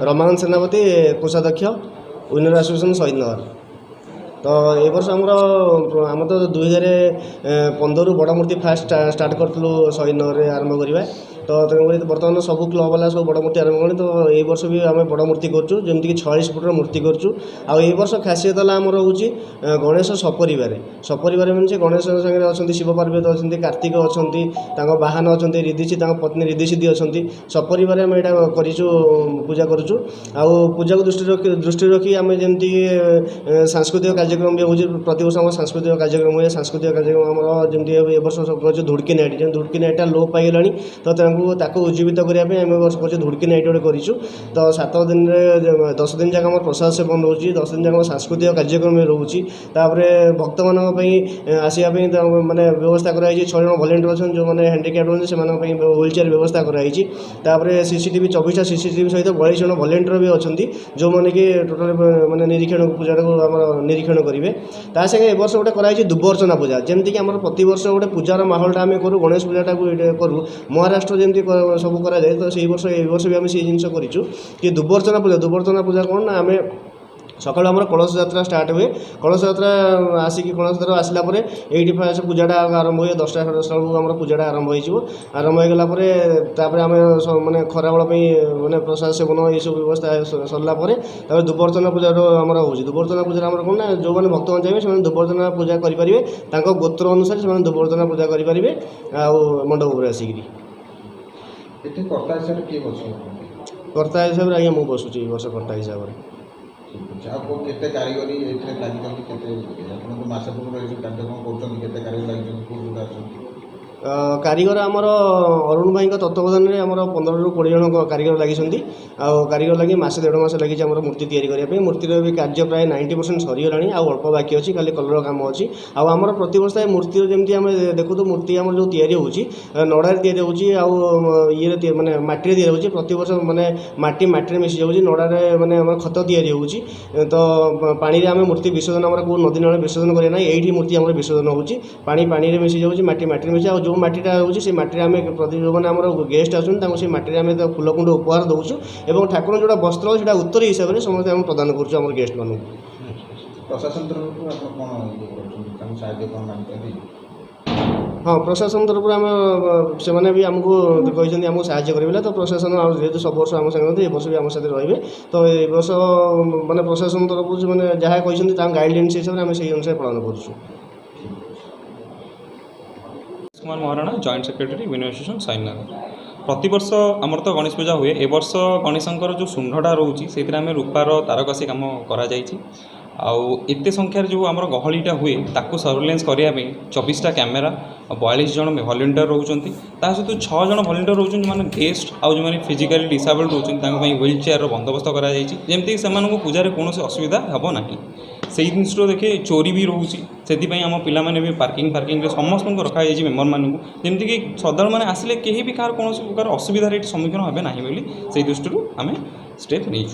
रमाकांत सेनापति कोषाध्यक्ष winner association Shahid Nagar. तो ये वर्ष आम तो 2015 बड़ मूर्ति फास्ट स्टार्ट करूँ शहीदनगर आरंभ करवा। तो बर्तमान सब क्लब वाला सब बड़ मूर्ति आरंभ करें। तो ये वर्ष भी आम बड़ मूर्ति करमती 46 फुटर मूर्ति करूँ। आई वर्ष खासियत है आमर हूँ गणेश सपरिवार मीन गणेश सागर अच्छा शिव पार्वती अच्छा कार्तिक अच्छा बाहन अच्छा रिदिशी पत्नी रिदिशी अच्छा सपरिवार आम यहाँ पूजा करूँ। पूजा को दृष्टि रखी आम जमी सांस्कृतिक कार्यक्रम भी हो प्रति वर्ष आम सांस्कृतिक कार्यक्रम हुए। सांस्कृतिक कार्यक्रम आम जमी वर्ष सब धुड़की नाइट धुड़की नाइटा लोप पाइगला। तो उज्जीवित करने आम वर्ष कर धुड़की नाइट गोटे करूँ। तो 7 दिन 10 दिन जाक प्रसाद सेवन रोचे 10 दिन जाक सांस्कृतिक कार्यक्रम रोचे। भक्त मानी आसपा मानने व्यवस्था कराई 6 जन भलेंटियर अच्छा जो मैंने हैंडिक्याप्ट होती से व्हील चेयर व्यवस्था कराई। सीसीटीवी 24टा सीसीटीवी सहित 42 जन भलेंटियर भी अच्छा जो मैंने कि टोटाल मानने निरीक्षण पूजा को निरीक्षण करेंगे। ता संगे ए वर्ष गोटे कराई दुबर्चना पूजा जमीक आम प्रति वर्ष गोटे पूजार माहौलटा आम करूँ गणेश पूजाटा करूँ महाराष्ट्र जमी सब कराए। तो से वर्ष भी आम से जिन करूँ कि दुबर्चना पूजा कौन ना आम सकाल आम कलश यात्रा स्टार्ट हुए। कलश यात्रा आसिक कलश यात्रा आसला ये फास्ट पूजाटा आरंभ हुए 10टा 10टा बेलू आम पूजाटा आरंभ आरंभ होगलापर आम मैंने खराबेल मैंने प्रसाद सेवन ये सब व्यवस्था सरला दुबर्चना पूजा आम हो दुबर्चना पूजा आम कौन ना जो मैंने भक्त मैंने चाहिए से दुबर्चना पूजा करेंगे गोत्र अनुसार से दुबर्चना पूजा करेंगे मंडप पर आसिक कर्ता हिसाब से आज्ञा मुझे बसुची वर्ष कर्ता हिसाब से। केते कारीगरी मास कार्यक्रम कर कारीगर आमर अरुण भाई तत्वावधान में आम 15 ରୁ 20 जन कारीगर लगी कारीगर लगी मसे 1.5 मास लगी मूर्ति तैयारी मूर्तिर भी कार्य प्राय 90% सरीगला अल्प बाकी अच्छी खाली कलर काम अच्छी। आमर प्रत वर्ष मूर्ति जमी आम देखु तो मूर्ति आम जो तैयारी होची नड़ार या ये मानने मटी तैयारी प्रत वर्ष मानने मटी मिसी जाऊँगी नड़ारे मानने खत तैयारी होची। तो पानी आम मूर्ति विसर्जन आम कौ नदी नाल विसर्जन करना ये मूर्ति आम विसर्जन होची पानी मिसी जाऊँगी मटी मिसी जो मटीटा होची मटी आम प्रति जो मैंने आम गेस्ट आसुन से मटी आम फूलकुंड उपहार दौचु और ठाकुर जोड़ा वस्त्र से उत्तर हिसाब से समस्त आम प्रदान कर गेस्ट मान। प्रशासन हाँ प्रशासन तरफ आम से भी आमको कहते आमको साहय करेंगे। तो प्रशासन जेहतु सब वर्ष आम साथ वर्ष भी आम साथ रे। तो ये वर्ष मानने प्रशासन तरफ से मैंने जहाँ कहते गाइडलाइंस हिसाब से आम से अनुसार पालन कर। Kumar Maharana joint secretary winner association Shahid Nagar. प्रतिवर्ष आमर तो गणेश पूजा हुए ए वर्ष गणेशंकर जो शुंढटा रोचे से रूपार तारकसी कम करते संख्यार जो आमर गहलीटा हुए ताकू सर्वेलेंस करने 24टा कैमेरा 42 जन भलेंटियर रोचंती सहित 6 जन भलेंटियर रोचंती माने गेस्ट आउ जो मैंने फिजिकली डिसेबल्ड रोचंती व्हील चेयर बंदोबस्त करमती से पूजा कौन असुविधा हे ना से जिन देखे चोरी भी रोचे से आम पाने भी पार्किंग समस्त रखाई मेम्बर मानक जमीक श्रद्धा मैंने आसिले कहीं भी कौन प्रकार असुविधार सम्मुखीन हे ना बोली से दृष्टि आम स्टेप नहीं।